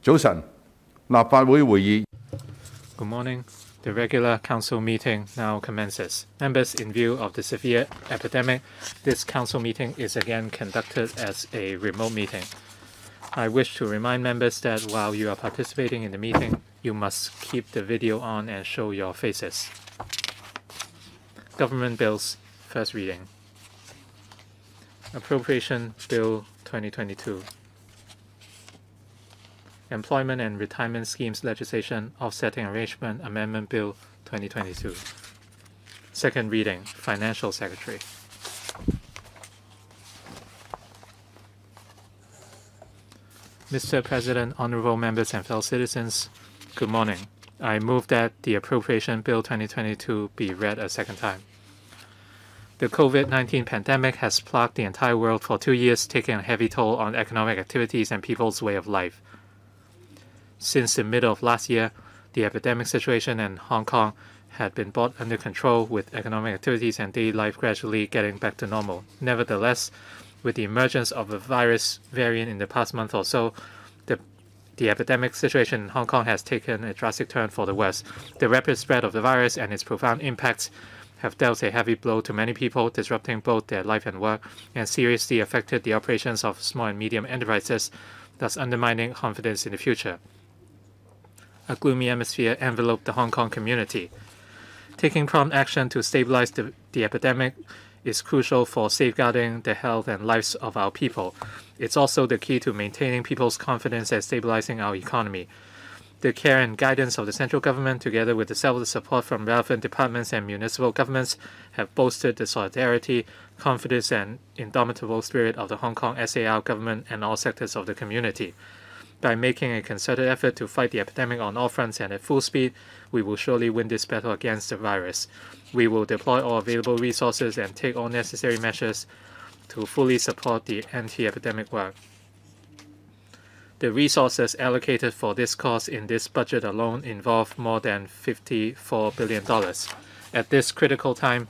早晨，立法會會議。Good morning. The regular council meeting now commences. Members, in view of the severe epidemic, this council meeting is again conducted as a remote meeting. I wish to remind members that while you are participating in the meeting, you must keep the video on and show your faces. Government Bills, first reading. Appropriation Bill 2022. Employment and Retirement Schemes Legislation Offsetting Arrangement Amendment Bill 2022. Second reading. Financial Secretary. Mr. President, honorable members and fellow citizens, good morning. I move that the Appropriation Bill 2022 be read a second time. The COVID-19 pandemic has plagued the entire world for 2 years, taking a heavy toll on economic activities and people's way of life. Since the middle of last year, the epidemic situation in Hong Kong had been brought under control, with economic activities and daily life gradually getting back to normal. Nevertheless, with the emergence of a virus variant in the past month or so, the epidemic situation in Hong Kong has taken a drastic turn for the worse. The rapid spread of the virus and its profound impacts have dealt a heavy blow to many people, disrupting both their life and work, and seriously affected the operations of small and medium enterprises, thus undermining confidence in the future. A gloomy atmosphere enveloped the Hong Kong community. Taking prompt action to stabilize the epidemic is crucial for safeguarding the health and lives of our people. It's also the key to maintaining people's confidence and stabilizing our economy. The care and guidance of the central government, together with the selfless support from relevant departments and municipal governments, have bolstered the solidarity, confidence, and indomitable spirit of the Hong Kong SAR government and all sectors of the community. By making a concerted effort to fight the epidemic on all fronts and at full speed, we will surely win this battle against the virus. We will deploy all available resources and take all necessary measures to fully support the anti-epidemic work. The resources allocated for this cause in this budget alone involve more than $54 billion. At this critical time,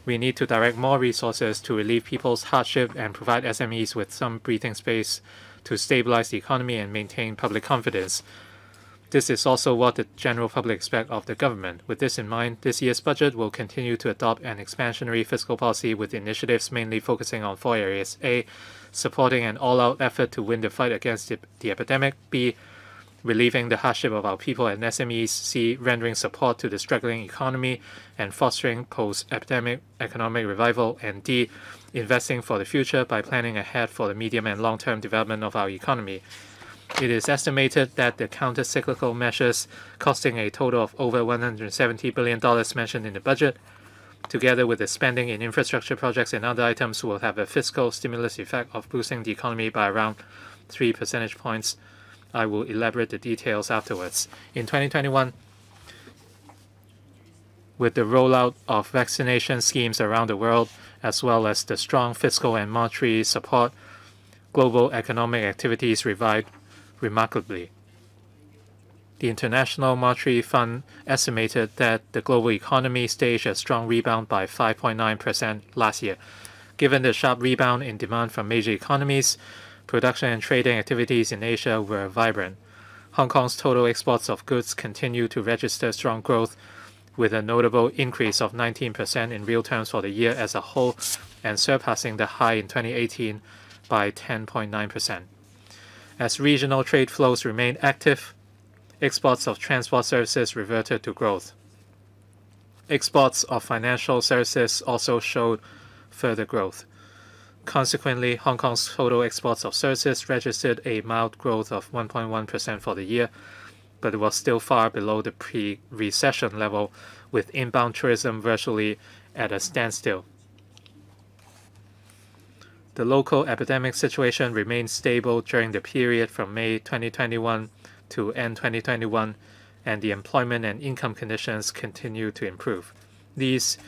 we need to direct more resources to relieve people's hardship and provide SMEs with some breathing space to stabilize the economy and maintain public confidence. This is also what the general public expect of the government. With this in mind, this year's budget will continue to adopt an expansionary fiscal policy with initiatives mainly focusing on 4 areas. A. Supporting an all-out effort to win the fight against the epidemic. B. Relieving the hardship of our people and SMEs. C. Rendering support to the struggling economy and fostering post-epidemic economic revival. And D. Investing for the future by planning ahead for the medium and long-term development of our economy. It is estimated that the counter-cyclical measures, costing a total of over $170 billion mentioned in the budget, together with the spending in infrastructure projects and other items, will have a fiscal stimulus effect of boosting the economy by around 3 percentage points. I will elaborate the details afterwards. In 2021, with the rollout of vaccination schemes around the world, as well as the strong fiscal and monetary support, global economic activities revived remarkably. The International Monetary Fund estimated that the global economy staged a strong rebound by 5.9% last year. Given the sharp rebound in demand from major economies, production and trading activities in Asia were vibrant. Hong Kong's total exports of goods continue to register strong growth, with a notable increase of 19% in real terms for the year as a whole, and surpassing the high in 2018 by 10.9%. As regional trade flows remained active, exports of transport services reverted to growth. Exports of financial services also showed further growth. Consequently, Hong Kong's total exports of services registered a mild growth of 1.1% for the year, but it was still far below the pre-recession level, with inbound tourism virtually at a standstill. The local epidemic situation remained stable during the period from May 2021 to end 2021, and the employment and income conditions continued to improve. These,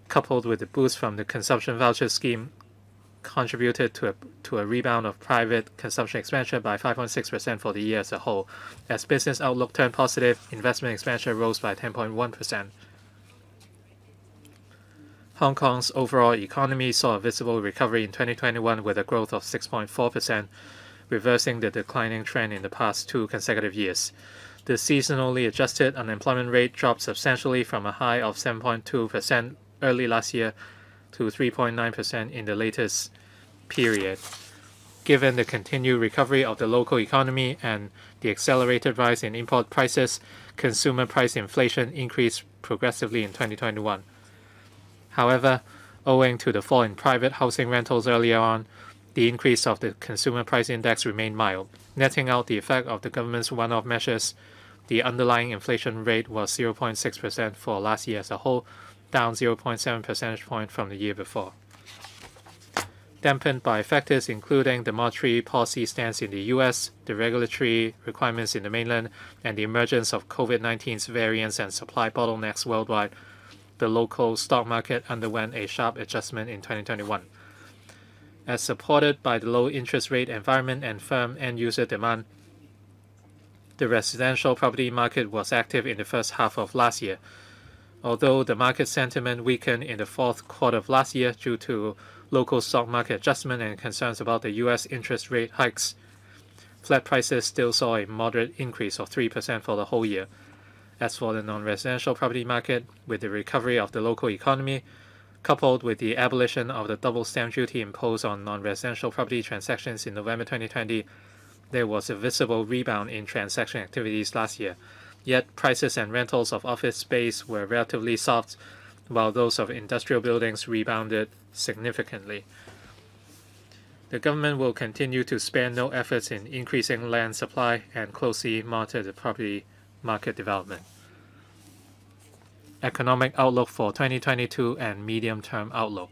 coupled with the boost from the consumption voucher scheme, contributed to a rebound of private consumption expenditure by 5.6% for the year as a whole. As business outlook turned positive, investment expenditure rose by 10.1%. Hong Kong's overall economy saw a visible recovery in 2021 with a growth of 6.4%, reversing the declining trend in the past 2 consecutive years. The seasonally adjusted unemployment rate dropped substantially from a high of 7.2% early last year to 3.9% in the latest period. Given the continued recovery of the local economy and the accelerated rise in import prices, consumer price inflation increased progressively in 2021. However, owing to the fall in private housing rentals earlier on, the increase of the consumer price index remained mild. Netting out the effect of the government's one-off measures, the underlying inflation rate was 0.6% for last year as a whole, down 0.7 percentage point from the year before. Dampened by factors including the monetary policy stance in the US, the regulatory requirements in the mainland, and the emergence of COVID-19's variants and supply bottlenecks worldwide, the local stock market underwent a sharp adjustment in 2021. As supported by the low interest rate environment and firm end-user demand, the residential property market was active in the first half of last year. Although the market sentiment weakened in the fourth quarter of last year due to local stock market adjustment and concerns about the US interest rate hikes, flat prices still saw a moderate increase of 3% for the whole year. As for the non-residential property market, with the recovery of the local economy, coupled with the abolition of the double stamp duty imposed on non-residential property transactions in November 2020, there was a visible rebound in transaction activities last year. Yet prices and rentals of office space were relatively soft, while those of industrial buildings rebounded significantly. The government will continue to spare no efforts in increasing land supply and closely monitor the property market development. Economic outlook for 2022 and medium-term outlook.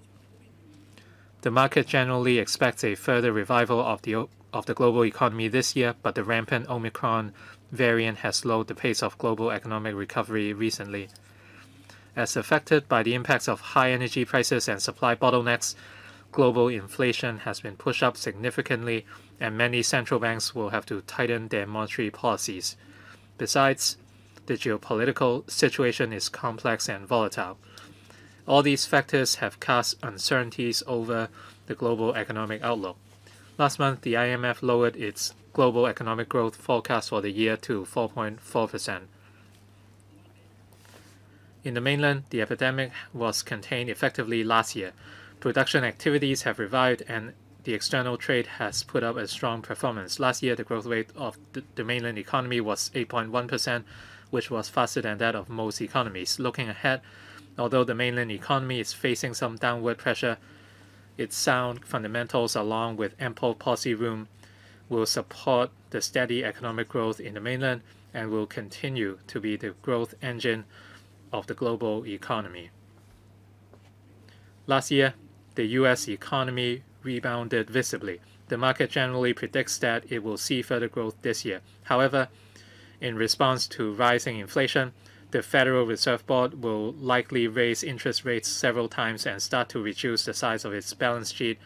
The market generally expects a further revival of the global economy this year, but the rampant Omicron variant has slowed the pace of global economic recovery recently. As affected by the impacts of high energy prices and supply bottlenecks, global inflation has been pushed up significantly, and many central banks will have to tighten their monetary policies. Besides, the geopolitical situation is complex and volatile. All these factors have cast uncertainties over the global economic outlook. Last month, the IMF lowered its global economic growth forecast for the year to 4.4%. In the mainland, the epidemic was contained effectively last year. Production activities have revived and the external trade has put up a strong performance. Last year, the growth rate of the mainland economy was 8.1%, which was faster than that of most economies. Looking ahead, although the mainland economy is facing some downward pressure, its sound fundamentals along with ample policy room will support the steady economic growth in the mainland and will continue to be the growth engine of the global economy. Last year, the US economy rebounded visibly. The market generally predicts that it will see further growth this year. However, in response to rising inflation, the Federal Reserve Board will likely raise interest rates several times and start to reduce the size of its balance sheet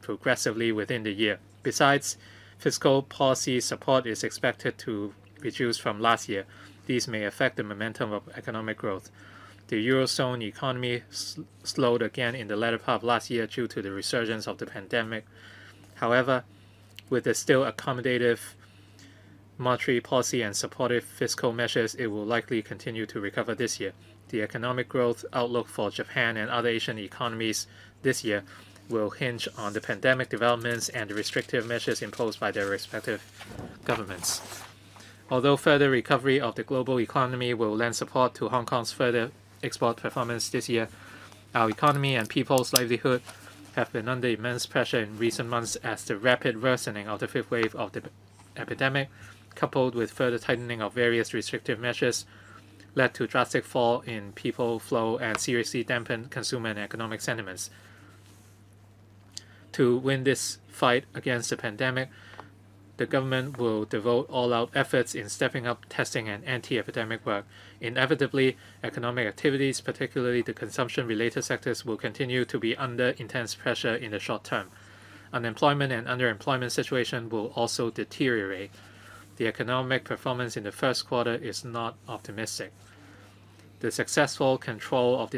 progressively within the year. Besides, fiscal policy support is expected to reduce from last year. These may affect the momentum of economic growth. The Eurozone economy slowed again in the latter part of last year due to the resurgence of the pandemic. However, with the still accommodative monetary policy and supportive fiscal measures, it will likely continue to recover this year. The economic growth outlook for Japan and other Asian economies this year will hinge on the pandemic developments and the restrictive measures imposed by their respective governments. Although further recovery of the global economy will lend support to Hong Kong's further export performance this year, our economy and people's livelihood have been under immense pressure in recent months as the rapid worsening of the fifth wave of the epidemic, coupled with further tightening of various restrictive measures, led to drastic fall in people flow and seriously dampened consumer and economic sentiments. To win this fight against the pandemic, the government will devote all-out efforts in stepping up testing and anti-epidemic work. Inevitably, economic activities, particularly the consumption-related sectors, will continue to be under intense pressure in the short term. Unemployment and underemployment situation will also deteriorate. The economic performance in the first quarter is not optimistic. The successful control of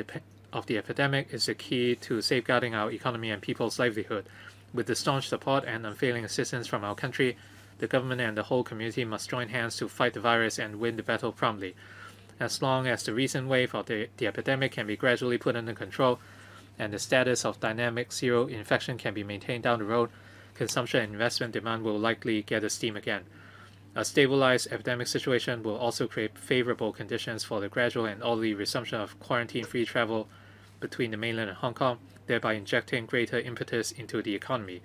the epidemic is the key to safeguarding our economy and people's livelihood. With the staunch support and unfailing assistance from our country, the government and the whole community must join hands to fight the virus and win the battle promptly. As long as the recent wave of the epidemic can be gradually put under control and the status of dynamic zero infection can be maintained down the road, consumption and investment demand will likely gather steam again. A stabilized epidemic situation will also create favorable conditions for the gradual and orderly resumption of quarantine-free travel between the mainland and Hong Kong, thereby injecting greater impetus into the economy.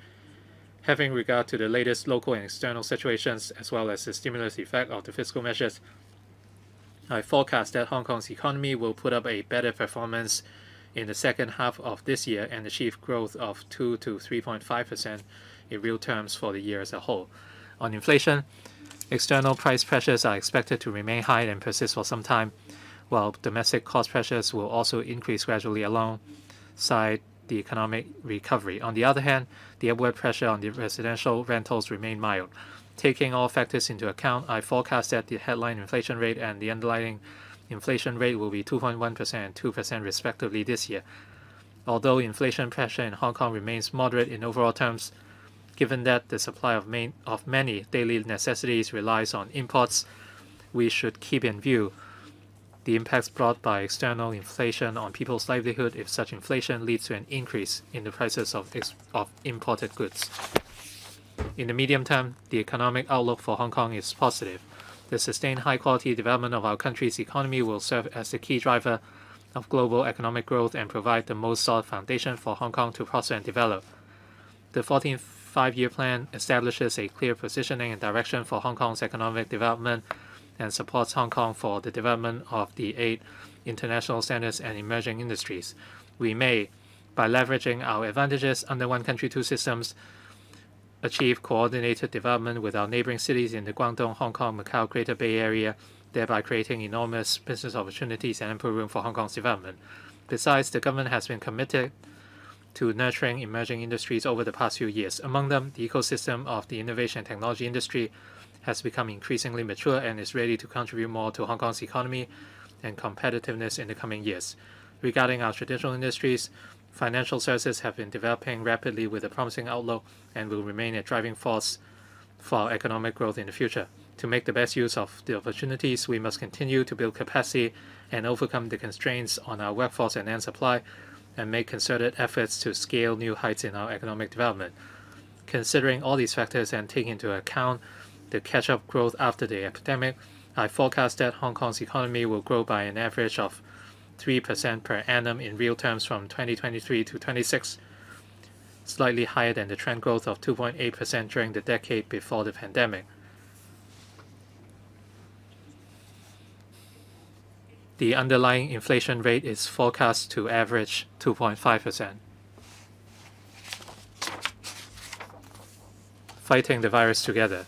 Having regard to the latest local and external situations, as well as the stimulus effect of the fiscal measures, I forecast that Hong Kong's economy will put up a better performance in the second half of this year and achieve growth of 2 to 3.5% in real terms for the year as a whole. On inflation, external price pressures are expected to remain high and persist for some time, while domestic cost pressures will also increase gradually alongside the economic recovery. On the other hand, the upward pressure on the residential rentals remain mild. Taking all factors into account, I forecast that the headline inflation rate and the underlying inflation rate will be 2.1% and 2% respectively this year. Although inflation pressure in Hong Kong remains moderate in overall terms, given that the supply of many daily necessities relies on imports, we should keep in view the impacts brought by external inflation on people's livelihood if such inflation leads to an increase in the prices of imported goods. In the medium term, the economic outlook for Hong Kong is positive. The sustained high-quality development of our country's economy will serve as the key driver of global economic growth and provide the most solid foundation for Hong Kong to prosper and develop. The 14th Five-Year Plan establishes a clear positioning and direction for Hong Kong's economic development and supports Hong Kong for the development of the 8 international standards and emerging industries. We may, by leveraging our advantages under one country, two systems, achieve coordinated development with our neighboring cities in the Guangdong, Hong Kong, Macau, Greater Bay Area, thereby creating enormous business opportunities and ample room for Hong Kong's development. Besides, the government has been committed to nurturing emerging industries over the past few years. Among them, the ecosystem of the innovation and technology industry has become increasingly mature and is ready to contribute more to Hong Kong's economy and competitiveness in the coming years. Regarding our traditional industries, financial services have been developing rapidly with a promising outlook and will remain a driving force for our economic growth in the future. To make the best use of the opportunities, we must continue to build capacity and overcome the constraints on our workforce and land supply, and make concerted efforts to scale new heights in our economic development. Considering all these factors and taking into account the catch-up growth after the epidemic, I forecast that Hong Kong's economy will grow by an average of 3% per annum in real terms from 2023 to 26, slightly higher than the trend growth of 2.8% during the decade before the pandemic. The underlying inflation rate is forecast to average 2.5%. Fighting the virus together.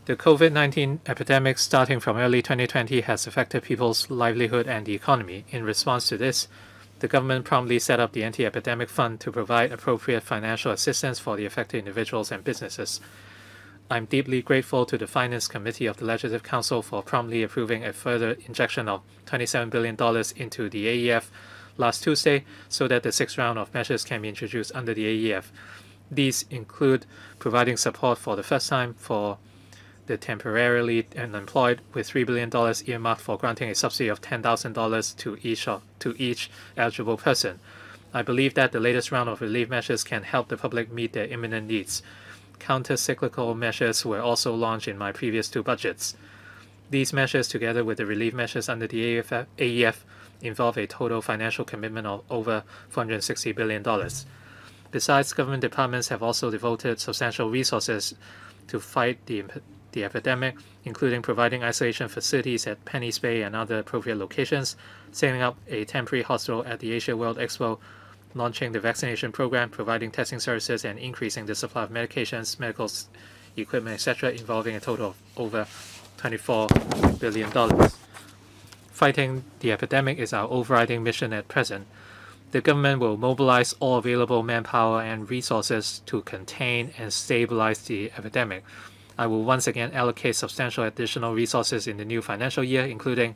The COVID-19 epidemic starting from early 2020 has affected people's livelihood and the economy. In response to this, the government promptly set up the Anti-Epidemic Fund to provide appropriate financial assistance for the affected individuals and businesses. I'm deeply grateful to the Finance Committee of the Legislative Council for promptly approving a further injection of $27 billion into the AEF last Tuesday so that the sixth round of measures can be introduced under the AEF. These include providing support for the first time for the temporarily unemployed, with $3 billion earmarked for granting a subsidy of $10,000 to each eligible person. I believe that the latest round of relief measures can help the public meet their imminent needs. Counter-cyclical measures were also launched in my previous two budgets. These measures, together with the relief measures under the AEF, involve a total financial commitment of over $460 billion. Besides, government departments have also devoted substantial resources to fight the epidemic, including providing isolation facilities at Penny's Bay and other appropriate locations, setting up a temporary hospital at the Asia World Expo, launching the vaccination program, providing testing services, and increasing the supply of medications, medical equipment, etc., involving a total of over $24 billion. Fighting the epidemic is our overriding mission at present. The government will mobilize all available manpower and resources to contain and stabilize the epidemic. I will once again allocate substantial additional resources in the new financial year, including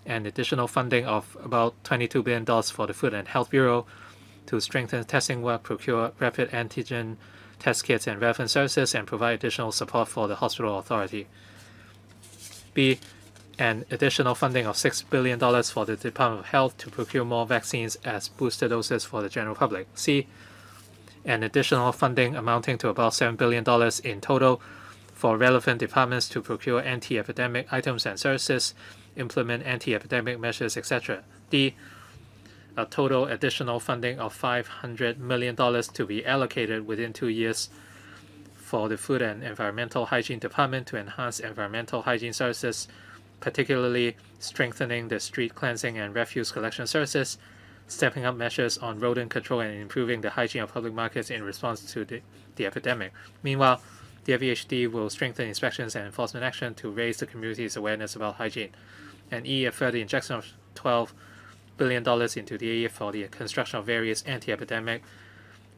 an additional funding of about $22 billion for the Food and Health Bureau, to strengthen testing work, procure rapid antigen test kits and relevant services, and provide additional support for the hospital authority. B. An additional funding of $6 billion for the Department of Health to procure more vaccines as booster doses for the general public. C. An additional funding amounting to about $7 billion in total for relevant departments to procure anti-epidemic items and services, implement anti-epidemic measures, etc. D. A total additional funding of $500 million to be allocated within 2 years for the Food and Environmental Hygiene Department to enhance environmental hygiene services, particularly strengthening the street cleansing and refuse collection services, stepping up measures on rodent control, and improving the hygiene of public markets in response to the epidemic. Meanwhile, the FEHD will strengthen inspections and enforcement action to raise the community's awareness about hygiene. And E. A further injection of $12 billion into the AE for the construction of various anti-epidemic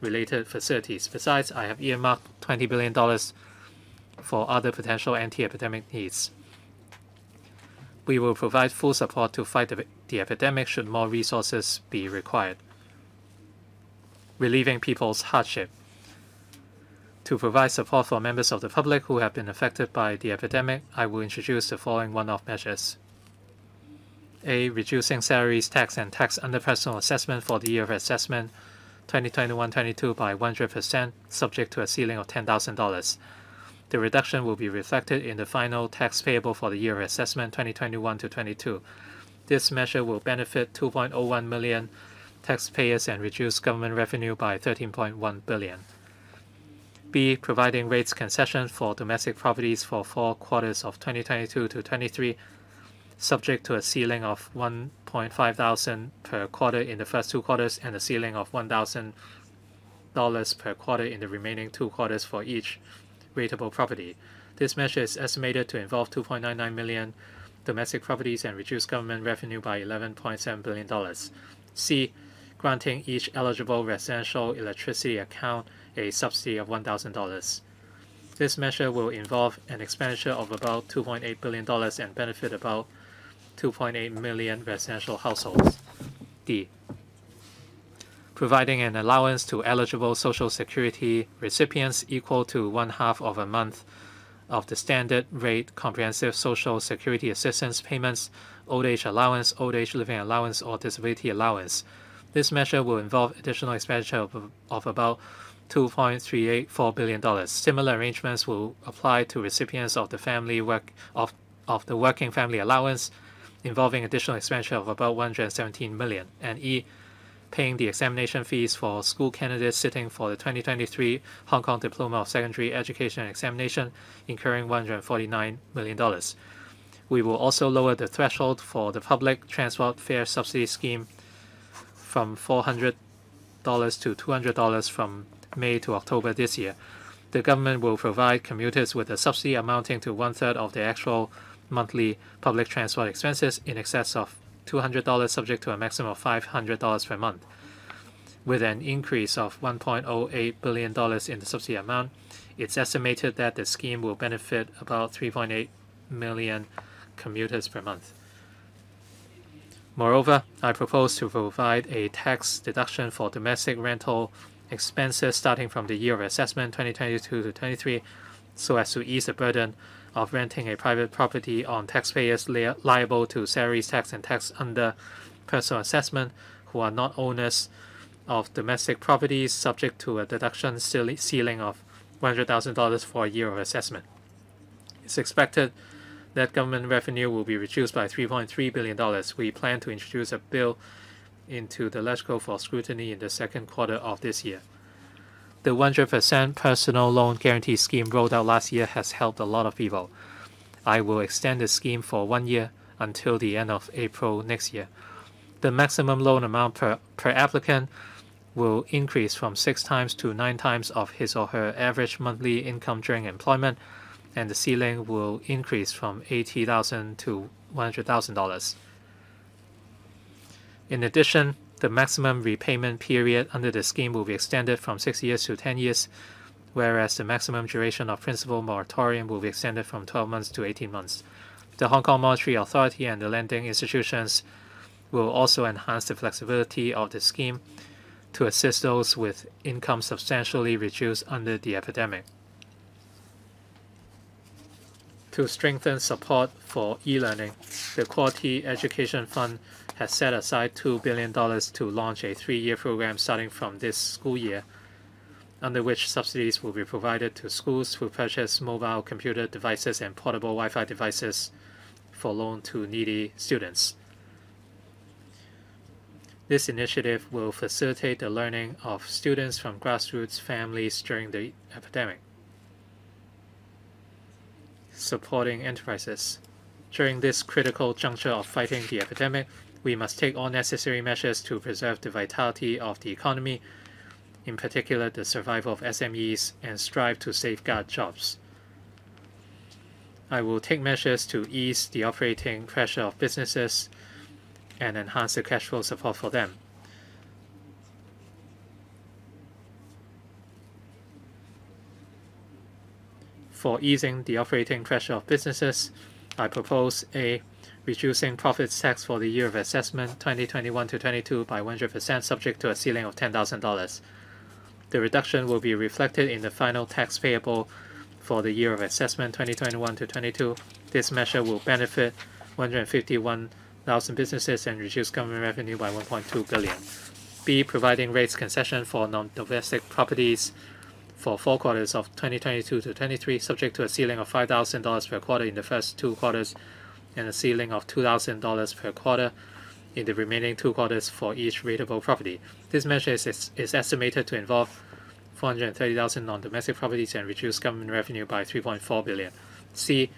related facilities. Besides, I have earmarked $20 billion for other potential anti-epidemic needs. We will provide full support to fight the epidemic should more resources be required. Relieving people's hardship. To provide support for members of the public who have been affected by the epidemic, I will introduce the following one-off measures. A. Reducing salaries, tax, and tax under personal assessment for the year of assessment 2021-22 by 100%, subject to a ceiling of $10,000. The reduction will be reflected in the final tax payable for the year of assessment 2021-22. This measure will benefit 2.01 million taxpayers and reduce government revenue by $13.1 billion. B. Providing rates concession for domestic properties for 4 quarters of 2022-23, subject to a ceiling of $1,500 per quarter in the first 2 quarters and a ceiling of $1,000 per quarter in the remaining 2 quarters for each rateable property. This measure is estimated to involve 2.99 million domestic properties and reduce government revenue by $11.7 billion. C. Granting each eligible residential electricity account a subsidy of $1,000. This measure will involve an expenditure of about $2.8 billion and benefit about 2.8 million residential households. D. Providing an allowance to eligible Social Security recipients equal to 1/2 of a month of the standard rate comprehensive Social Security assistance payments, old age allowance, old age living allowance, or disability allowance. This measure will involve additional expenditure of about $2.384 billion. Similar arrangements will apply to recipients of the Working Family Allowance, involving additional expenditure of about $117 million. And E. Paying the examination fees for school candidates sitting for the 2023 Hong Kong Diploma of Secondary Education and Examination, incurring $149 million. We will also lower the threshold for the public transport fare subsidy scheme from $400 to $200 from May to October this year. The government will provide commuters with a subsidy amounting to 1/3 of their actual monthly public transport expenses in excess of $200, subject to a maximum of $500 per month. With an increase of $1.08 billion in the subsidy amount, it's estimated that the scheme will benefit about 3.8 million commuters per month. Moreover, I propose to provide a tax deduction for domestic rental expenses starting from the year of assessment 2022-23 so as to ease the burden of renting a private property on taxpayers liable to salaries, tax, and tax under personal assessment who are not owners of domestic properties, subject to a deduction ceiling of $100,000 for a year of assessment. It's expected that government revenue will be reduced by $3.3 billion. We plan to introduce a bill into the Legislature for scrutiny in the second quarter of this year. The 100% personal loan guarantee scheme rolled out last year has helped a lot of people. I will extend the scheme for 1 year until the end of April next year. The maximum loan amount per applicant will increase from 6 times to 9 times of his or her average monthly income during employment, and the ceiling will increase from $80,000 to $100,000. In addition, the maximum repayment period under the scheme will be extended from 6 years to 10 years, whereas the maximum duration of principal moratorium will be extended from 12 months to 18 months. The Hong Kong Monetary Authority and the lending institutions will also enhance the flexibility of the scheme to assist those with income substantially reduced under the epidemic. To strengthen support for e-learning, the Quality Education Fund has set aside $2 billion to launch a 3-year program starting from this school year, under which subsidies will be provided to schools who purchase mobile computer devices and portable Wi-Fi devices for loan to needy students. This initiative will facilitate the learning of students from grassroots families during the epidemic. Supporting enterprises. During this critical juncture of fighting the epidemic, we must take all necessary measures to preserve the vitality of the economy, in particular the survival of SMEs, and strive to safeguard jobs. I will take measures to ease the operating pressure of businesses and enhance the cash flow support for them. For easing the operating pressure of businesses, I propose a reducing profits tax for the year of assessment 2021-22 by 100% subject to a ceiling of $10,000. The reduction will be reflected in the final tax payable for the year of assessment 2021-22. This measure will benefit 151,000 businesses and reduce government revenue by $1.2 billion. B. Providing rates concession for non-domestic properties for 4 quarters of 2022-23, subject to a ceiling of $5,000 per quarter in the first 2 quarters and a ceiling of $2,000 per quarter in the remaining 2 quarters for each rateable property. This measure is estimated to involve 430,000 non-domestic properties and reduce government revenue by $3.4 billion. C.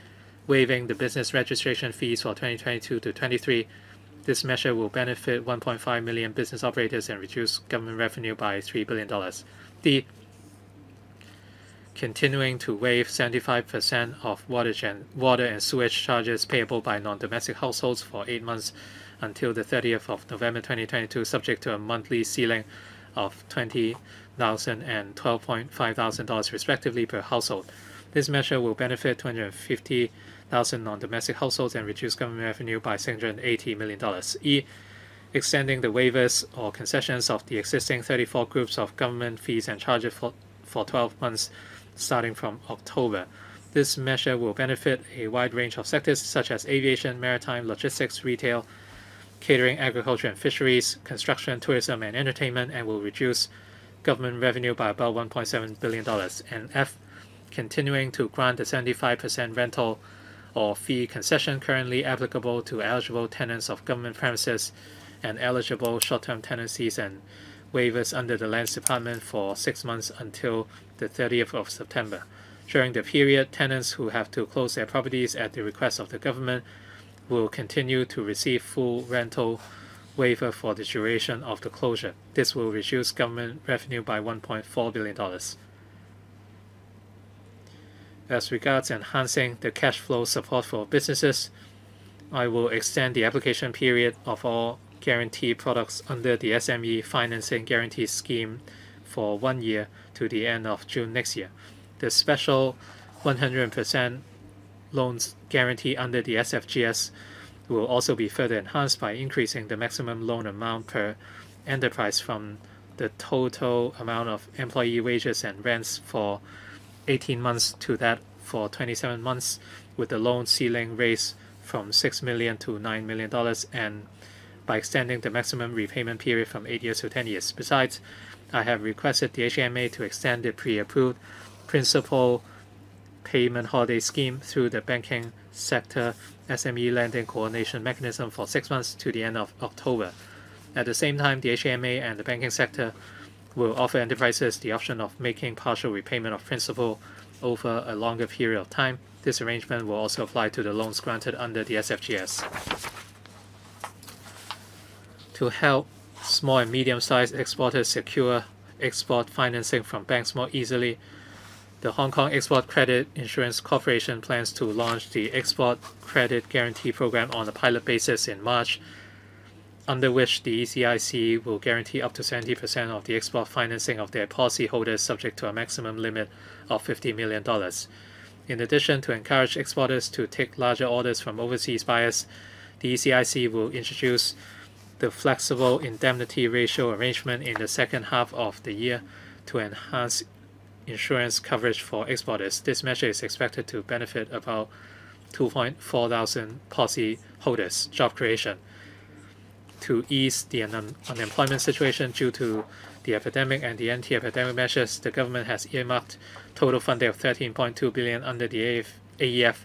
Waiving the business registration fees for 2022-23. This measure will benefit 1.5 million business operators and reduce government revenue by $3 billion. D. Continuing to waive 75% of water and sewage charges payable by non-domestic households for 8 months until the 30th of November 2022, subject to a monthly ceiling of $20,000 and $12,500 respectively per household. This measure will benefit 250,000 non-domestic households and reduce government revenue by $680 million. E. Extending the waivers or concessions of the existing 34 groups of government fees and charges for 12 months starting from October. This measure will benefit a wide range of sectors such as aviation, maritime, logistics, retail, catering, agriculture and fisheries, construction, tourism and entertainment, and will reduce government revenue by about $1.7 billion. And F. Continuing to grant the 75% rental or fee concession currently applicable to eligible tenants of government premises and eligible short-term tenancies, and waivers under the Lands Department for 6 months until the 30th of September. During the period, tenants who have to close their properties at the request of the government will continue to receive full rental waiver for the duration of the closure. This will reduce government revenue by $1.4 billion. As regards enhancing the cash flow support for businesses, I will extend the application period of all guarantee products under the SME Financing Guarantee Scheme for 1 year to the end of June next year. The special 100% loans guarantee under the SFGS will also be further enhanced by increasing the maximum loan amount per enterprise from the total amount of employee wages and rents for 18 months to that for 27 months, with the loan ceiling raised from $6 million to $9 million, and by extending the maximum repayment period from 8 years to 10 years. Besides, I have requested the HMA to extend the pre-approved principal payment holiday scheme through the banking sector SME lending coordination mechanism for 6 months to the end of October. At the same time, the HMA and the banking sector will offer enterprises the option of making partial repayment of principal over a longer period of time. This arrangement will also apply to the loans granted under the SFGS. To help small and medium-sized exporters secure export financing from banks more easily, the Hong Kong Export Credit Insurance Corporation plans to launch the Export Credit Guarantee Program on a pilot basis in March, under which the ECIC will guarantee up to 70% of the export financing of their policyholders subject to a maximum limit of $50 million. In addition, to encourage exporters to take larger orders from overseas buyers, the ECIC will introduce the flexible indemnity ratio arrangement in the second half of the year to enhance insurance coverage for exporters. This measure is expected to benefit about 2.4 thousand policy holders. Job creation. To ease the unemployment situation due to the epidemic and the anti-epidemic measures, the government has earmarked total funding of $13.2 billion under the AEF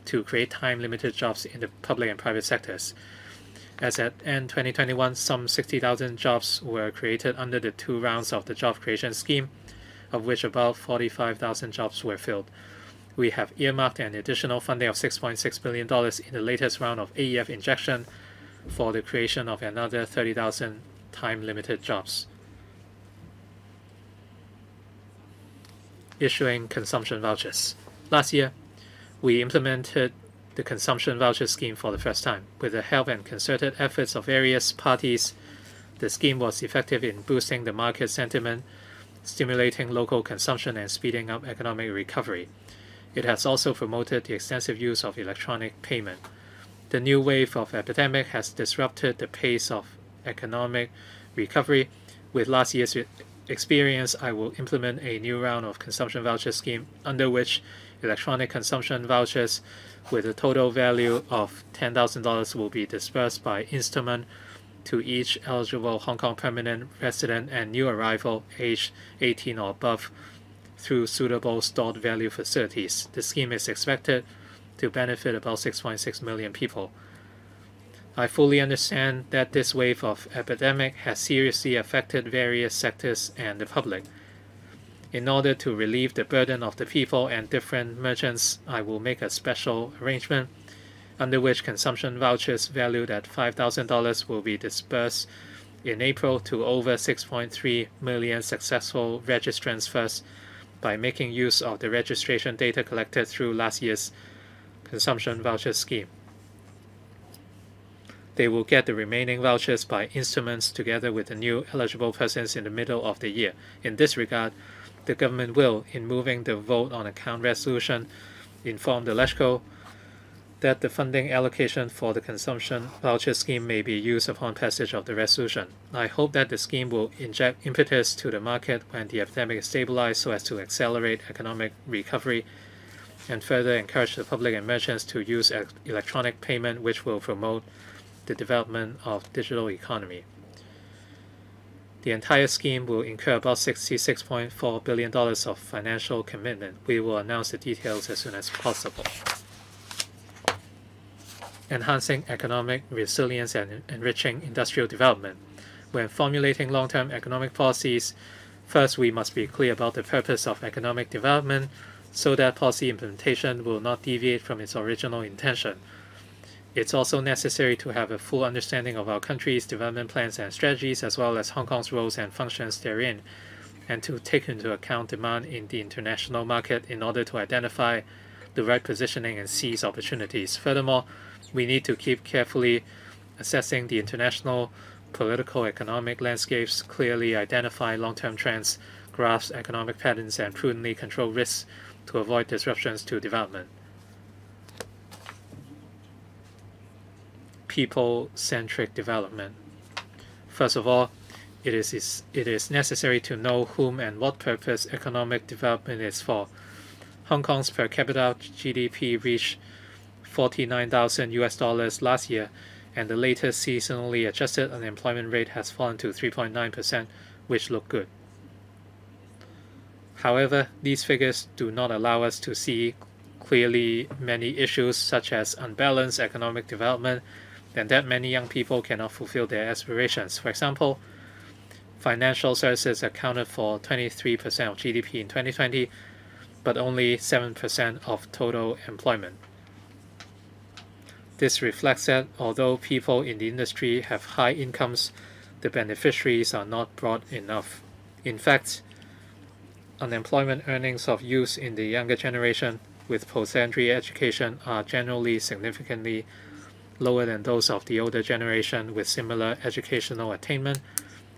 to create time-limited jobs in the public and private sectors. As at end 2021, some 60,000 jobs were created under the 2 rounds of the job creation scheme, of which about 45,000 jobs were filled. We have earmarked an additional funding of $6.6 billion in the latest round of AEF injection for the creation of another 30,000 time-limited jobs. Issuing consumption vouchers. Last year, we implemented the consumption voucher scheme for the first time. With the help and concerted efforts of various parties, the scheme was effective in boosting the market sentiment, stimulating local consumption, and speeding up economic recovery. It has also promoted the extensive use of electronic payment. The new wave of epidemic has disrupted the pace of economic recovery. With last year's experience, I will implement a new round of consumption voucher scheme under which electronic consumption vouchers with a total value of $10,000 will be disbursed by installment to each eligible Hong Kong permanent resident and new arrival aged 18 or above through suitable stored value facilities. The scheme is expected to benefit about 6.6 million people. I fully understand that this wave of epidemic has seriously affected various sectors and the public. In order to relieve the burden of the people and different merchants, I will make a special arrangement under which consumption vouchers valued at $5,000 will be disbursed in April to over 6.3 million successful registrants first by making use of the registration data collected through last year's consumption voucher scheme. They will get the remaining vouchers by installments together with the new eligible persons in the middle of the year. In this regard, the government will, in moving the vote on account resolution, inform the LegCo that the funding allocation for the consumption voucher scheme may be used upon passage of the resolution. I hope that the scheme will inject impetus to the market when the epidemic is stabilized so as to accelerate economic recovery and further encourage the public and merchants to use electronic payment, which will promote the development of digital economy. The entire scheme will incur about $66.4 billion of financial commitment. We will announce the details as soon as possible. Enhancing economic resilience and enriching industrial development. When formulating long-term economic policies, first we must be clear about the purpose of economic development so that policy implementation will not deviate from its original intention. It's also necessary to have a full understanding of our country's development plans and strategies, as well as Hong Kong's roles and functions therein, and to take into account demand in the international market in order to identify the right positioning and seize opportunities. Furthermore, we need to keep carefully assessing the international political economic landscapes, clearly identify long-term trends, grasp economic patterns, and prudently control risks to avoid disruptions to development. People-centric development. First of all, it is necessary to know whom and what purpose economic development is for. Hong Kong's per capita GDP reached $49,000 last year, and the latest seasonally adjusted unemployment rate has fallen to 3.9%, which look good. However, these figures do not allow us to see clearly many issues such as unbalanced economic development and that many young people cannot fulfill their aspirations. For example, financial services accounted for 23% of GDP in 2020, but only 7% of total employment. This reflects that although people in the industry have high incomes, the beneficiaries are not broad enough. In fact, unemployment earnings of youth in the younger generation with post-secondary education are generally significantly lower than those of the older generation with similar educational attainment,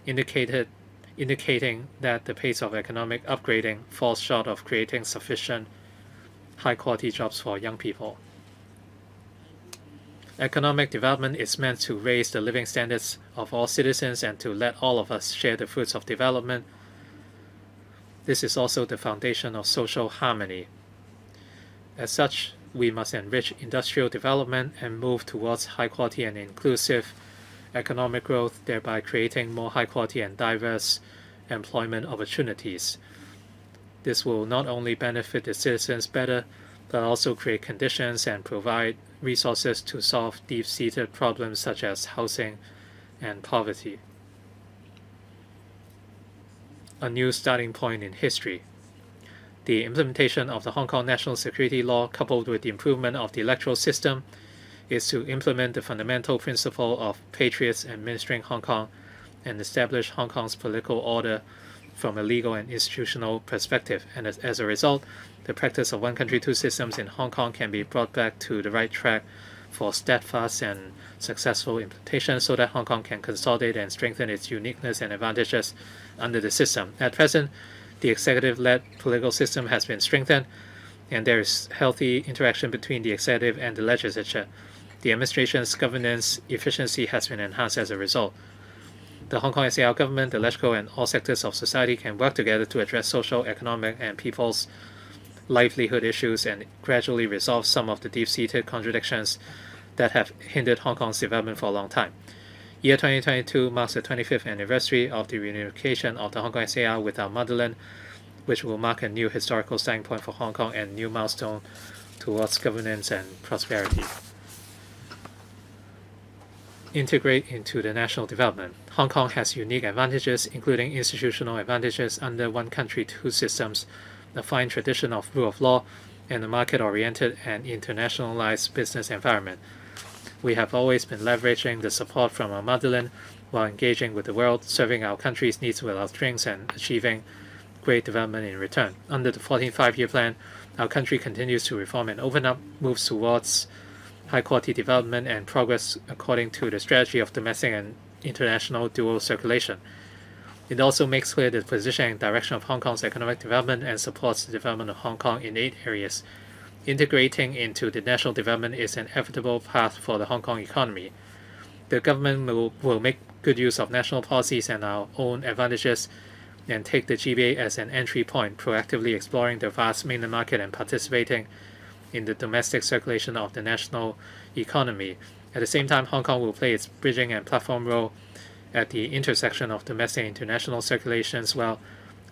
indicating that the pace of economic upgrading falls short of creating sufficient high-quality jobs for young people. Economic development is meant to raise the living standards of all citizens and to let all of us share the fruits of development. This is also the foundation of social harmony. As such, we must enrich industrial development and move towards high quality and inclusive economic growth, thereby creating more high quality and diverse employment opportunities. This will not only benefit the citizens better, but also create conditions and provide resources to solve deep-seated problems such as housing and poverty. A new starting point in history. The implementation of the Hong Kong National Security Law, coupled with the improvement of the electoral system, is to implement the fundamental principle of patriots administering Hong Kong and establish Hong Kong's political order from a legal and institutional perspective. And as a result, the practice of one country, two systems in Hong Kong can be brought back to the right track for steadfast and successful implementation so that Hong Kong can consolidate and strengthen its uniqueness and advantages under the system. At present, the executive-led political system has been strengthened, and there is healthy interaction between the executive and the legislature. The administration's governance efficiency has been enhanced as a result. The Hong Kong SAR government, the legislature, and all sectors of society can work together to address social, economic, and people's livelihood issues and gradually resolve some of the deep-seated contradictions that have hindered Hong Kong's development for a long time. Year 2022 marks the 25th anniversary of the reunification of the Hong Kong SAR with our motherland, which will mark a new historical starting point for Hong Kong and a new milestone towards governance and prosperity. Integrate into the national development. Hong Kong has unique advantages, including institutional advantages under one country, two systems, a fine tradition of rule of law, and a market-oriented and internationalized business environment. We have always been leveraging the support from our motherland while engaging with the world, serving our country's needs without strings and achieving great development in return. Under the 14th Five-Year Plan, our country continues to reform and open up, moves towards high-quality development and progress according to the strategy of domestic and international dual circulation. It also makes clear the position and direction of Hong Kong's economic development and supports the development of Hong Kong in 8 areas. Integrating into the national development is an inevitable path for the Hong Kong economy. The government will make good use of national policies and our own advantages and take the GBA as an entry point, proactively exploring the vast mainland market and participating in the domestic circulation of the national economy. At the same time, Hong Kong will play its bridging and platform role at the intersection of domestic and international circulations while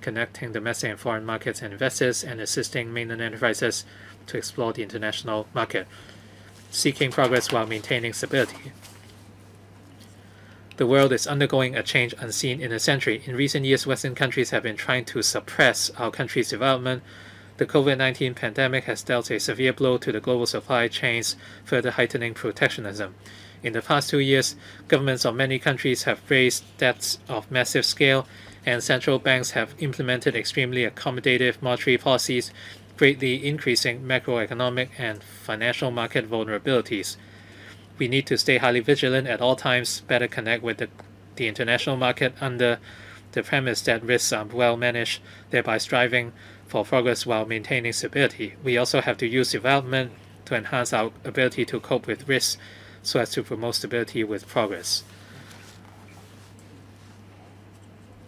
connecting domestic and foreign markets and investors and assisting mainland enterprises to explore the international market, seeking progress while maintaining stability. The world is undergoing a change unseen in a century. In recent years, Western countries have been trying to suppress our country's development. The COVID-19 pandemic has dealt a severe blow to the global supply chains, further heightening protectionism. In the past 2 years, governments of many countries have raised debts of massive scale, and central banks have implemented extremely accommodative monetary policies, greatly increasing macroeconomic and financial market vulnerabilities. We need to stay highly vigilant at all times, better connect with the international market under the premise that risks are well managed, thereby striving for progress while maintaining stability. We also have to use development to enhance our ability to cope with risks so as to promote stability with progress.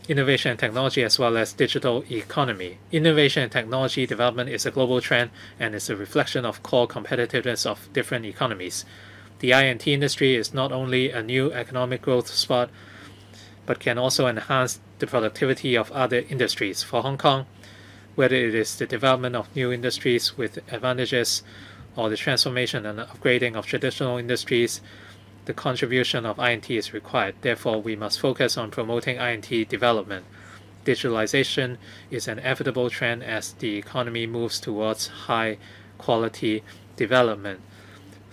Innovation and technology as well as digital economy. Innovation and technology development is a global trend and is a reflection of core competitiveness of different economies. The I&T industry is not only a new economic growth spot, but can also enhance the productivity of other industries. For Hong Kong, whether it is the development of new industries with advantages or the transformation and upgrading of traditional industries, the contribution of I&T is required. Therefore, we must focus on promoting I&T development. Digitalization is an inevitable trend as the economy moves towards high-quality development.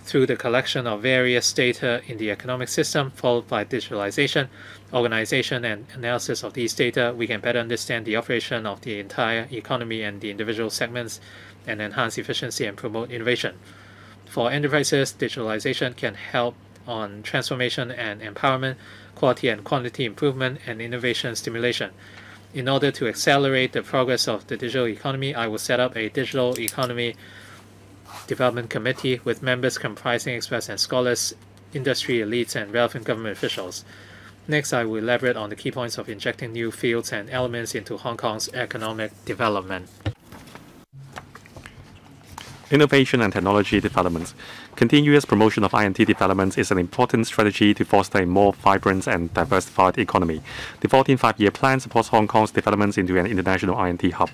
Through the collection of various data in the economic system, followed by digitalization, organization, and analysis of these data, we can better understand the operation of the entire economy and the individual segments and enhance efficiency and promote innovation. For enterprises, digitalization can help on transformation and empowerment, quality and quantity improvement, and innovation stimulation. In order to accelerate the progress of the digital economy, I will set up a digital economy Development Committee with members comprising experts and scholars, industry elites, and relevant government officials. Next, I will elaborate on the key points of injecting new fields and elements into Hong Kong's economic development. Innovation and technology development. Continuous promotion of I&T development is an important strategy to foster a more vibrant and diversified economy. The 14th Five-Year Plan supports Hong Kong's development into an international I&T hub.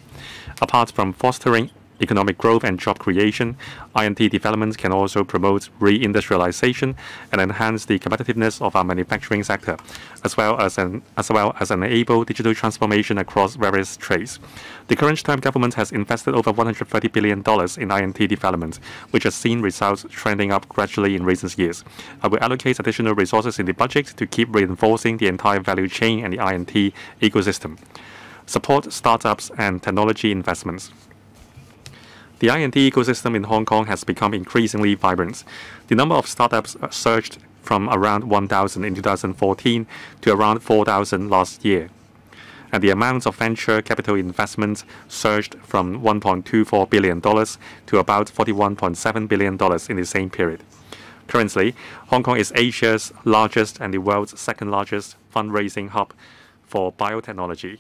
Apart from fostering economic growth and job creation, I&T development can also promote re-industrialization and enhance the competitiveness of our manufacturing sector, as well as enable digital transformation across various trades. The current term government has invested over $130 billion in I&T development, which has seen results trending up gradually in recent years. I will allocate additional resources in the budget to keep reinforcing the entire value chain and the I&T ecosystem. Support startups and technology investments. The I&T ecosystem in Hong Kong has become increasingly vibrant. The number of startups surged from around 1,000 in 2014 to around 4,000 last year. And the amount of venture capital investment surged from $1.24 billion to about $41.7 billion in the same period. Currently, Hong Kong is Asia's largest and the world's second largest fundraising hub for biotechnology.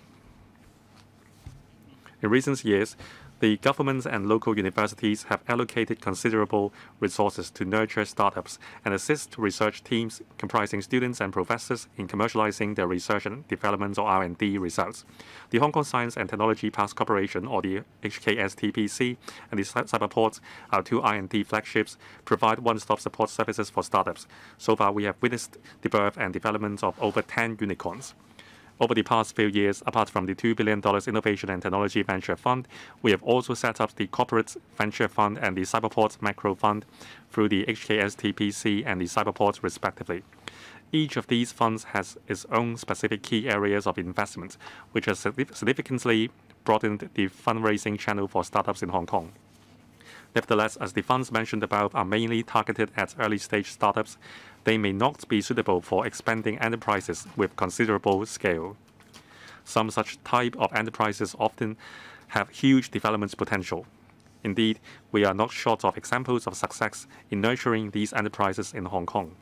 In recent years, the government and local universities have allocated considerable resources to nurture startups and assist research teams comprising students and professors in commercializing their research and development or R&D results. The Hong Kong Science and Technology Parks Corporation, or the HKSTPC, and the Cyberport, our two R&D flagships, provide one-stop support services for startups. So far, we have witnessed the birth and development of over 10 unicorns. Over the past few years, apart from the $2 billion Innovation and Technology Venture Fund, we have also set up the Corporate Venture Fund and the Cyberport Macro Fund through the HKSTPC and the Cyberport respectively. Each of these funds has its own specific key areas of investment, which has significantly broadened the fundraising channel for startups in Hong Kong. Nevertheless, as the funds mentioned above are mainly targeted at early-stage startups, they may not be suitable for expanding enterprises with considerable scale. Some such type of enterprises often have huge development potential. Indeed, we are not short of examples of success in nurturing these enterprises in Hong Kong.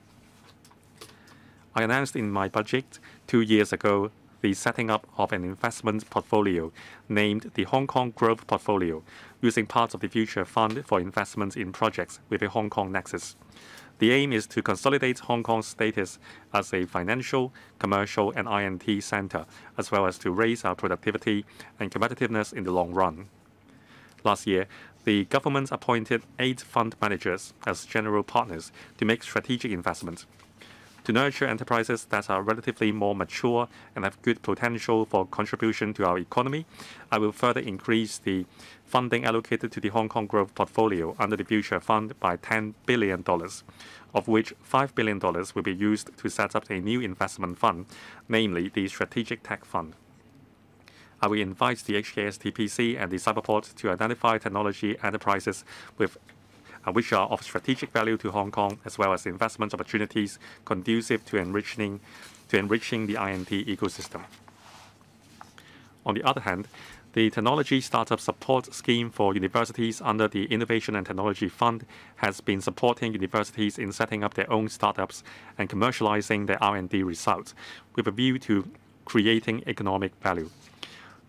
I announced in my budget 2 years ago the setting up of an investment portfolio named the Hong Kong Growth Portfolio, using parts of the Voucher Fund for investments in projects with a Hong Kong nexus. The aim is to consolidate Hong Kong's status as a financial, commercial, and I&T center, as well as to raise our productivity and competitiveness in the long run. Last year, the government appointed 8 fund managers as general partners to make strategic investments. To nurture enterprises that are relatively more mature and have good potential for contribution to our economy, I will further increase the funding allocated to the Hong Kong Growth Portfolio under the Voucher Fund by $10 billion, of which $5 billion will be used to set up a new investment fund, namely the Strategic Tech Fund. I will invite the HKSTPC and the Cyberport to identify technology enterprises which are of strategic value to Hong Kong, as well as investment opportunities conducive to enriching the I&T ecosystem. On the other hand, the Technology Startup Support Scheme for universities under the Innovation and Technology Fund has been supporting universities in setting up their own startups and commercializing their R&D results, with a view to creating economic value.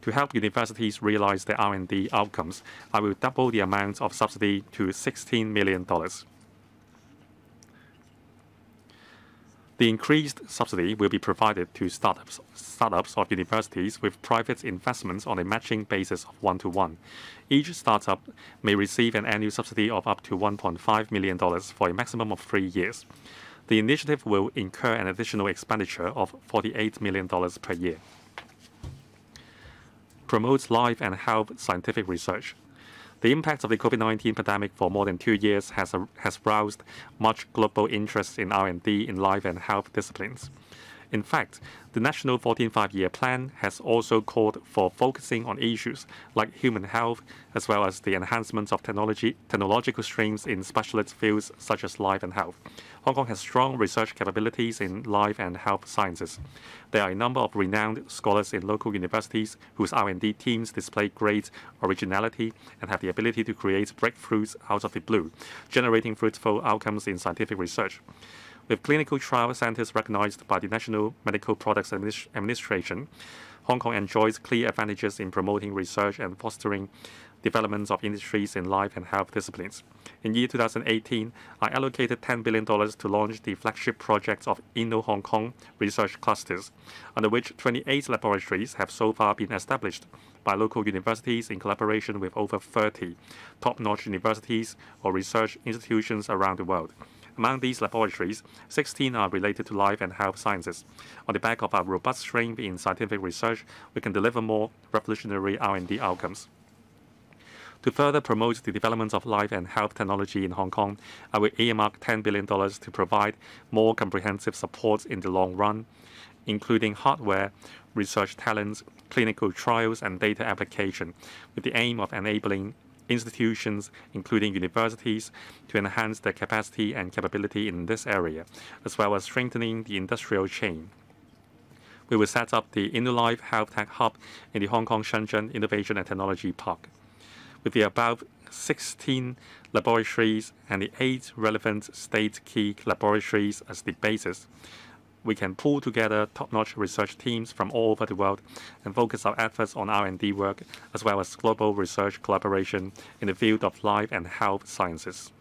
To help universities realize their R&D outcomes, I will double the amount of subsidy to $16 million. The increased subsidy will be provided to startups of universities with private investments on a matching basis of 1-to-1. Each startup may receive an annual subsidy of up to $1.5 million for a maximum of 3 years. The initiative will incur an additional expenditure of $48 million per year. Promotes life and health scientific research. The impact of the COVID-19 pandemic for more than 2 years has roused much global interest in R&D in life and health disciplines. In fact, the National 14th Five-Year Plan has also called for focusing on issues like human health, as well as the enhancement of technological streams in specialist fields such as life and health. Hong Kong has strong research capabilities in life and health sciences. There are a number of renowned scholars in local universities whose R&D teams display great originality and have the ability to create breakthroughs out of the blue, generating fruitful outcomes in scientific research. With clinical trial centers recognized by the National Medical Products Administration, Hong Kong enjoys clear advantages in promoting research and fostering developments of industries in life and health disciplines. In year 2018, I allocated $10 billion to launch the flagship project of Inno-Hong Kong research clusters, under which 28 laboratories have so far been established by local universities in collaboration with over 30 top-notch universities or research institutions around the world. Among these laboratories, 16 are related to life and health sciences. On the back of our robust strength in scientific research, we can deliver more revolutionary R&D outcomes. To further promote the development of life and health technology in Hong Kong, I will earmark $10 billion to provide more comprehensive support in the long run, including hardware, research talents, clinical trials, and data application, with the aim of enabling institutions, including universities, to enhance their capacity and capability in this area, as well as strengthening the industrial chain. We will set up the InnoLife Health Tech Hub in the Hong Kong Shenzhen Innovation and Technology Park. With the above 16 laboratories and the 8 relevant state key laboratories as the basis, we can pull together top-notch research teams from all over the world and focus our efforts on R&D work as well as global research collaboration in the field of life and health sciences.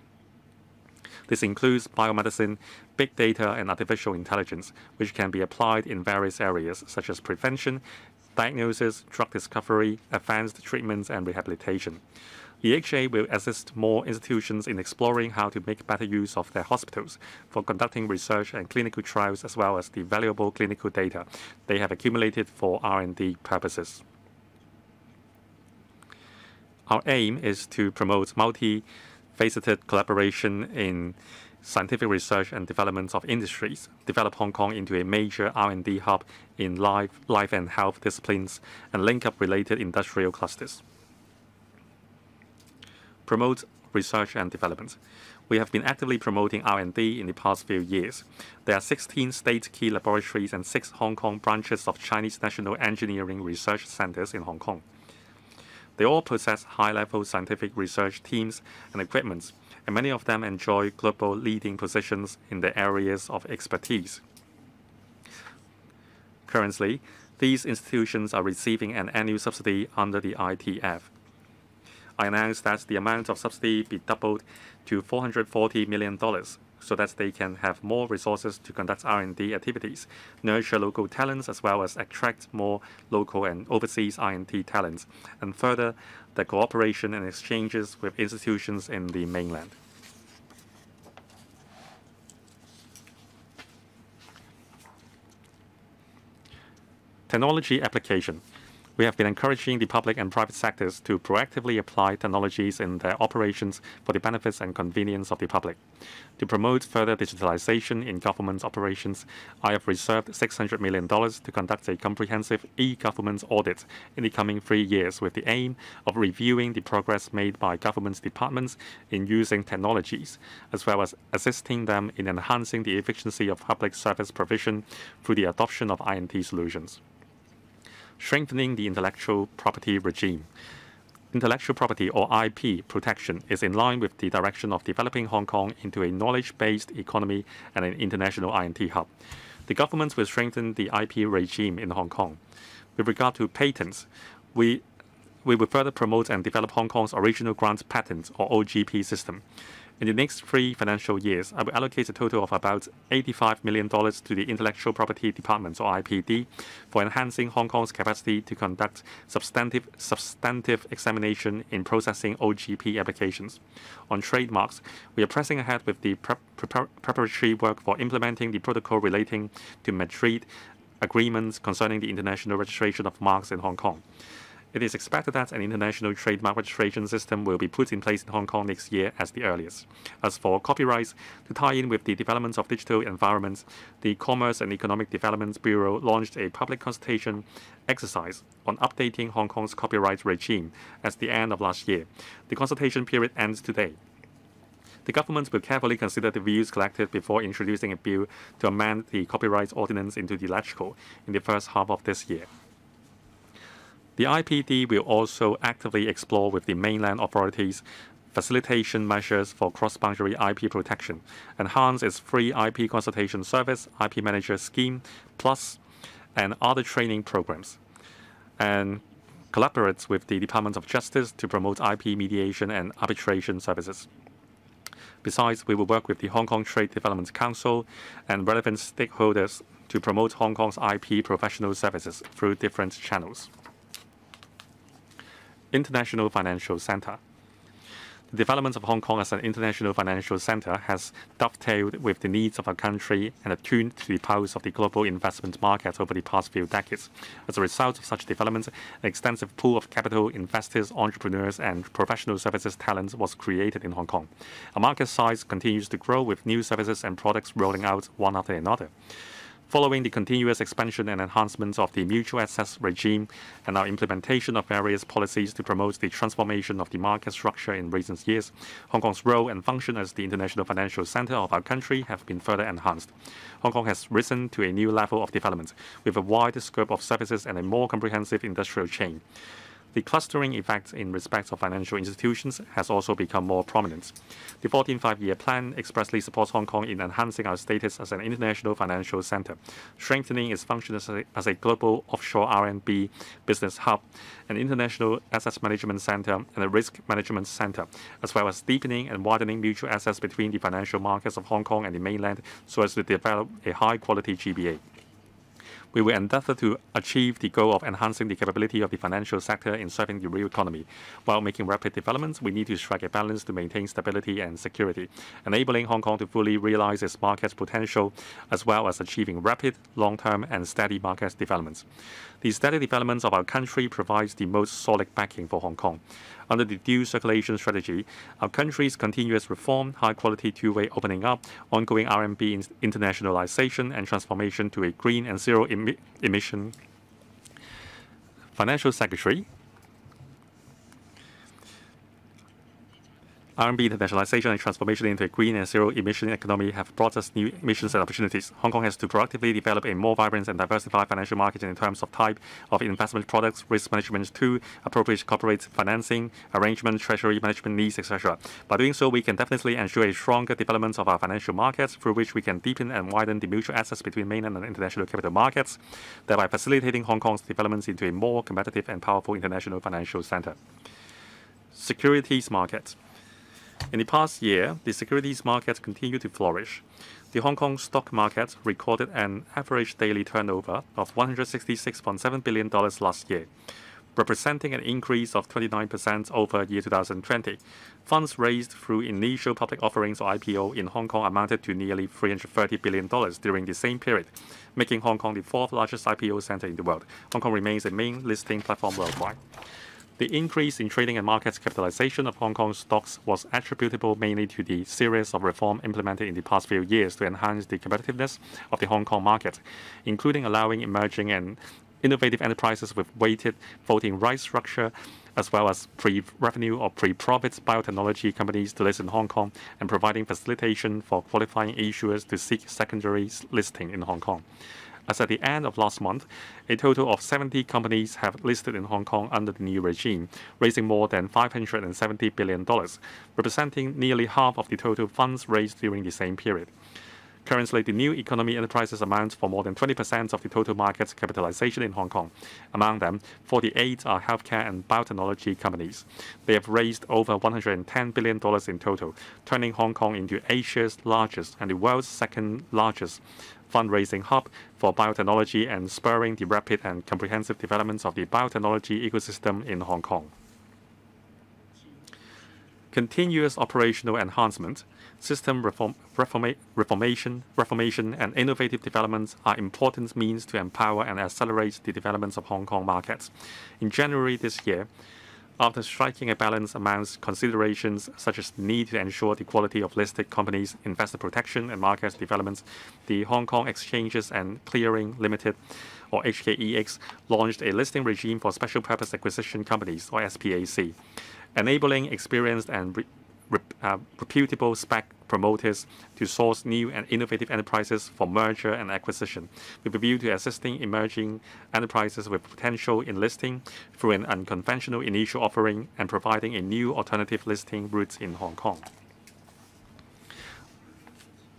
This includes biomedicine, big data, and artificial intelligence, which can be applied in various areas such as prevention, diagnosis, drug discovery, advanced treatments, and rehabilitation. The HA will assist more institutions in exploring how to make better use of their hospitals for conducting research and clinical trials, as well as the valuable clinical data they have accumulated for R&D purposes. Our aim is to promote multi-faceted collaboration in scientific research and development of industries, develop Hong Kong into a major R&D hub in life and health disciplines, and link up related industrial clusters. Promote research and development. We have been actively promoting R&D in the past few years. There are 16 state key laboratories and 6 Hong Kong branches of Chinese National Engineering Research Centers in Hong Kong. They all possess high-level scientific research teams and equipment, and many of them enjoy global leading positions in their areas of expertise. Currently, these institutions are receiving an annual subsidy under the ITF. I announced that the amount of subsidy be doubled to $440 million so that they can have more resources to conduct R&D activities, nurture local talents, as well as attract more local and overseas R&D talents, and further the cooperation and exchanges with institutions in the mainland. Technology application. We have been encouraging the public and private sectors to proactively apply technologies in their operations for the benefits and convenience of the public. To promote further digitalization in government operations, I have reserved $600 million to conduct a comprehensive e-government audit in the coming 3 years with the aim of reviewing the progress made by government departments in using technologies, as well as assisting them in enhancing the efficiency of public service provision through the adoption of INT solutions. Strengthening the intellectual property regime. Intellectual property, or IP, protection is in line with the direction of developing Hong Kong into a knowledge-based economy and an international INT hub. The government will strengthen the IP regime in Hong Kong. With regard to patents, we will further promote and develop Hong Kong's original grant patent, or OGP system. In the next 3 financial years, I will allocate a total of about $85 million to the Intellectual Property Department, or IPD, for enhancing Hong Kong's capacity to conduct substantive examination in processing OGP applications. On trademarks, we are pressing ahead with the preparatory work for implementing the protocol relating to Madrid agreements concerning the international registration of marks in Hong Kong. It is expected that an international trademark registration system will be put in place in Hong Kong next year as the earliest. As for copyrights, to tie in with the developments of digital environments, the Commerce and Economic Development Bureau launched a public consultation exercise on updating Hong Kong's copyright regime at the end of last year. The consultation period ends today. The government will carefully consider the views collected before introducing a bill to amend the copyright ordinance into the legislature in the first half of this year. The IPD will also actively explore with the mainland authorities facilitation measures for cross-boundary IP protection, enhance its free IP consultation service, IP Manager Scheme Plus, and other training programs, and collaborates with the Department of Justice to promote IP mediation and arbitration services. Besides, we will work with the Hong Kong Trade Development Council and relevant stakeholders to promote Hong Kong's IP professional services through different channels. International Financial Center. The development of Hong Kong as an international financial center has dovetailed with the needs of our country and attuned to the pulse of the global investment market over the past few decades. As a result of such developments, an extensive pool of capital, investors, entrepreneurs, and professional services talent was created in Hong Kong. Our market size continues to grow with new services and products rolling out one after another. Following the continuous expansion and enhancement of the mutual access regime and our implementation of various policies to promote the transformation of the market structure in recent years, Hong Kong's role and function as the international financial center of our country have been further enhanced. Hong Kong has risen to a new level of development with a wide scope of services and a more comprehensive industrial chain. The clustering effect in respect of financial institutions has also become more prominent. The 14th Five-Year Plan expressly supports Hong Kong in enhancing our status as an international financial center, strengthening its function as a global offshore RMB business hub, an international asset management center, and a risk management center, as well as deepening and widening mutual access between the financial markets of Hong Kong and the mainland so as to develop a high-quality GBA. We will endeavor to achieve the goal of enhancing the capability of the financial sector in serving the real economy. While making rapid developments, we need to strike a balance to maintain stability and security, enabling Hong Kong to fully realize its market potential, as well as achieving rapid, long-term, and steady market developments. The steady development of our country provides the most solid backing for Hong Kong. Under the dual circulation strategy, our country's continuous reform, high-quality two-way opening up, ongoing RMB internationalization and transformation to a green and zero-emission financial secretary, RMB internationalization and transformation into a green and zero-emission economy have brought us new missions and opportunities. Hong Kong has to proactively develop a more vibrant and diversified financial market in terms of type of investment products, risk management tool, appropriate corporate financing, arrangement, treasury management needs, etc. By doing so, we can definitely ensure a stronger development of our financial markets, through which we can deepen and widen the mutual access between mainland and international capital markets, thereby facilitating Hong Kong's development into a more competitive and powerful international financial center. Securities market. In the past year, the securities market continued to flourish. The Hong Kong stock market recorded an average daily turnover of $166.7 billion last year, representing an increase of 29% over year 2020. Funds raised through initial public offerings or IPO in Hong Kong amounted to nearly $330 billion during the same period, making Hong Kong the fourth largest IPO center in the world. Hong Kong remains a main listing platform worldwide. The increase in trading and market capitalization of Hong Kong stocks was attributable mainly to the series of reform implemented in the past few years to enhance the competitiveness of the Hong Kong market, including allowing emerging and innovative enterprises with weighted voting rights structure, as well as pre-revenue or pre-profit biotechnology companies to list in Hong Kong, and providing facilitation for qualifying issuers to seek secondary listing in Hong Kong. As at the end of last month, a total of 70 companies have listed in Hong Kong under the new regime, raising more than $570 billion, representing nearly half of the total funds raised during the same period. Currently, the new economy enterprises amount for more than 20% of the total market capitalization in Hong Kong. Among them, 48 are healthcare and biotechnology companies. They have raised over $110 billion in total, turning Hong Kong into Asia's largest and the world's second largest fundraising hub for biotechnology and spurring the rapid and comprehensive development of the biotechnology ecosystem in Hong Kong. Continuous operational enhancement, system reformation, and innovative developments are important means to empower and accelerate the developments of Hong Kong markets. In January this year, after striking a balance amongst considerations such as the need to ensure the quality of listed companies, investor protection, and market developments, the Hong Kong Exchanges and Clearing Limited, or HKEX, launched a listing regime for special purpose acquisition companies, or SPAC, enabling experienced and reputable SPAC promoters to source new and innovative enterprises for merger and acquisition, with a view to assisting emerging enterprises with potential in listing through an unconventional initial offering and providing a new alternative listing route in Hong Kong.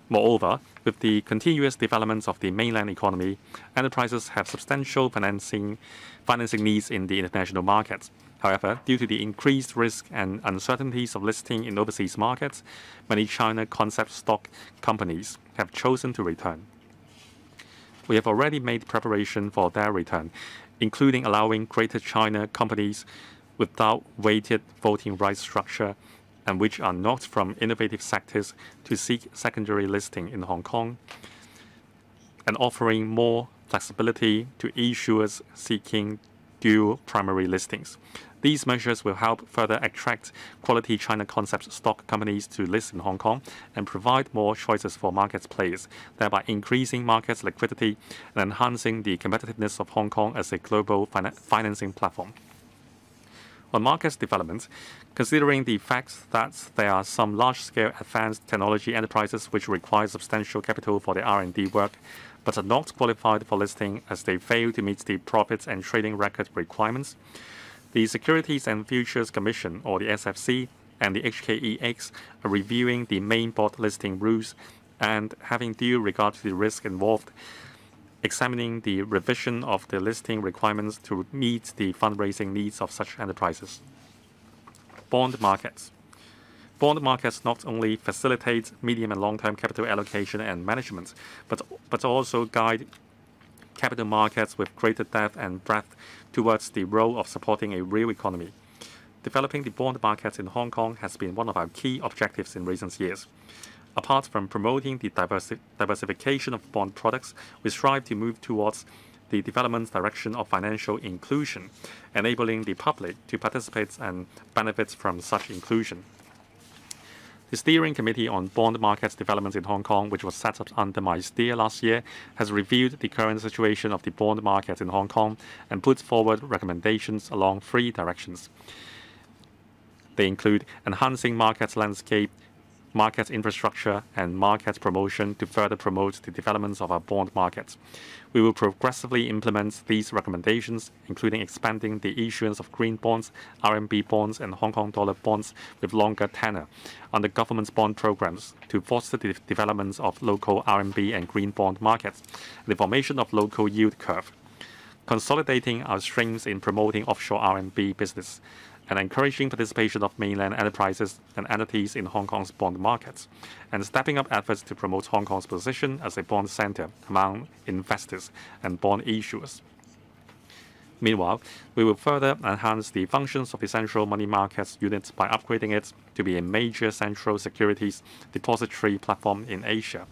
Moreover, with the continuous developments of the mainland economy, enterprises have substantial financing needs in the international markets. However, due to the increased risk and uncertainties of listing in overseas markets, many China concept stock companies have chosen to return. We have already made preparation for their return, including allowing Greater China companies without weighted voting rights structure and which are not from innovative sectors to seek secondary listing in Hong Kong, and offering more flexibility to issuers seeking dual primary listings. These measures will help further attract quality China concept stock companies to list in Hong Kong and provide more choices for market players, thereby increasing market liquidity and enhancing the competitiveness of Hong Kong as a global financing platform. On market development, considering the fact that there are some large-scale advanced technology enterprises which require substantial capital for their R&D work, but are not qualified for listing as they fail to meet the profits and trading record requirements, the Securities and Futures Commission, or the SFC, and the HKEX are reviewing the main board listing rules and, having due regard to the risk involved, examining the revision of the listing requirements to meet the fundraising needs of such enterprises. Bond markets. Bond markets not only facilitate medium and long-term capital allocation and management, but also guide capital markets with greater depth and breadth towards the role of supporting a real economy. Developing the bond markets in Hong Kong has been one of our key objectives in recent years. Apart from promoting the diversification of bond products, we strive to move towards the development direction of financial inclusion, enabling the public to participate and benefit from such inclusion. The Steering Committee on Bond Markets Development in Hong Kong, which was set up under my steer last year, has reviewed the current situation of the bond market in Hong Kong and put forward recommendations along 3 directions. They include enhancing market landscape, market infrastructure, and market promotion to further promote the developments of our bond markets. We will progressively implement these recommendations, including expanding the issuance of green bonds, RMB bonds, and Hong Kong dollar bonds with longer tenor under government's bond programs to foster the developments of local RMB and green bond markets, and the formation of local yield curve, consolidating our strengths in promoting offshore RMB business, and encouraging participation of mainland enterprises and entities in Hong Kong's bond markets, and stepping up efforts to promote Hong Kong's position as a bond center among investors and bond issuers. Meanwhile, we will further enhance the functions of the Central Money Markets Unit by upgrading it to be a major central securities depository platform in Asia,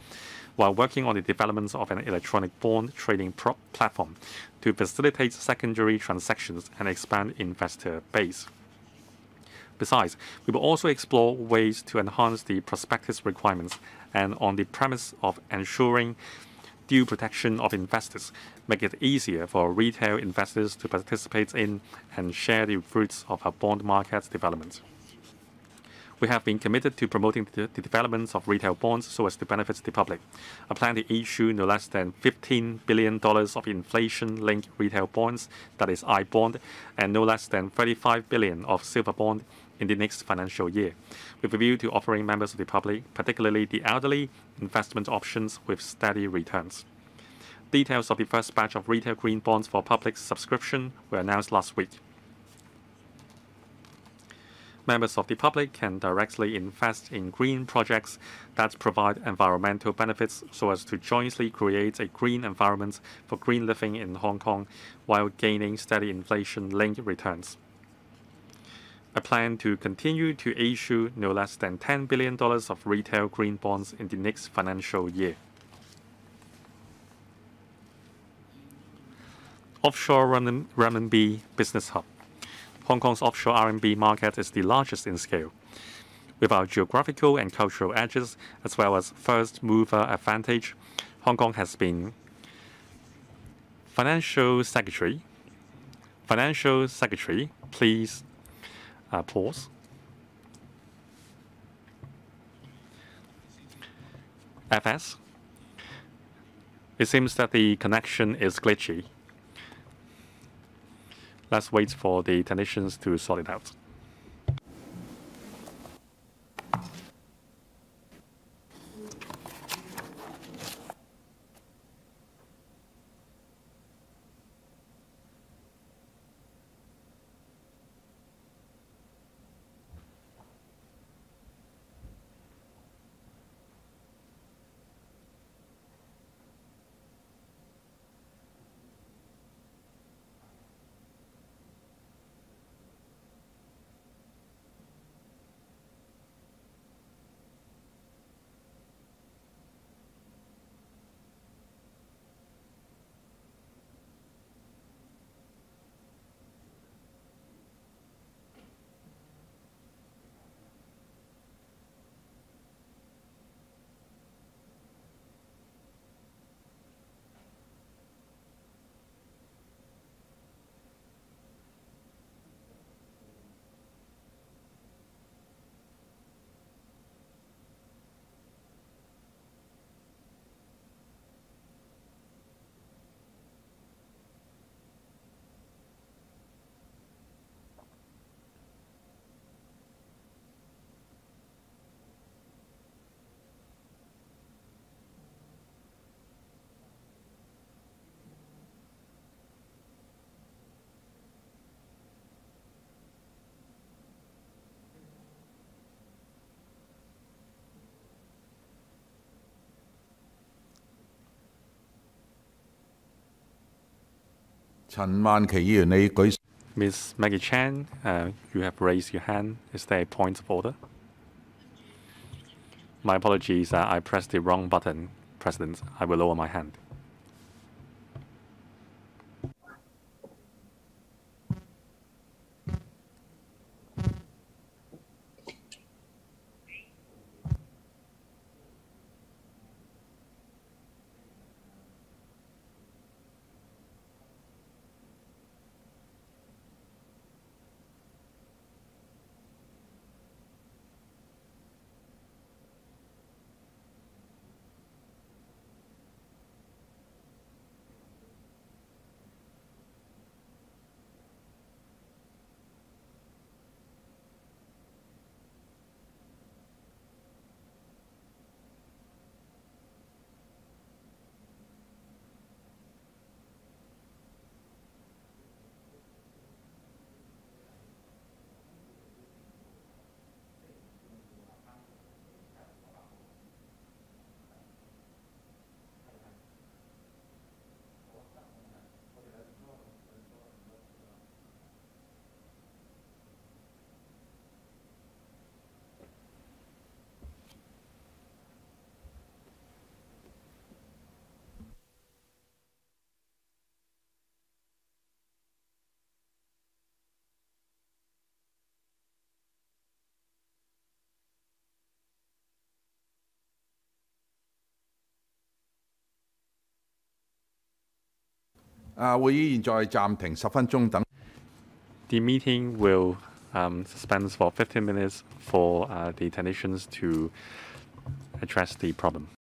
while working on the development of an electronic bond trading platform to facilitate secondary transactions and expand investor base. Besides, we will also explore ways to enhance the prospectus requirements and, on the premise of ensuring due protection of investors, make it easier for retail investors to participate in and share the fruits of our bond market development. We have been committed to promoting the development of retail bonds so as to benefit the public. I plan to issue no less than $15 billion of inflation-linked retail bonds, that is I-bond, and no less than $35 billion of silver bond in the next financial year, with a view to offering members of the public, particularly the elderly, investment options with steady returns. Details of the first batch of retail green bonds for public subscription were announced last week. Members of the public can directly invest in green projects that provide environmental benefits so as to jointly create a green environment for green living in Hong Kong while gaining steady inflation-linked returns. I plan to continue to issue no less than $10 billion of retail green bonds in the next financial year. Offshore renminbi business hub. Hong Kong's offshore RMB market is the largest in scale. With our geographical and cultural edges, as well as first mover advantage, Hong Kong has been Financial Secretary, please pause. FS. It seems that the connection is glitchy. Let's wait for the technicians to sort it out. Ms. Maggie Chan, you have raised your hand. Is there a point of order? My apologies, I pressed the wrong button, President. I will lower my hand. The meeting will suspend for 15 minutes for the technicians to address the problem.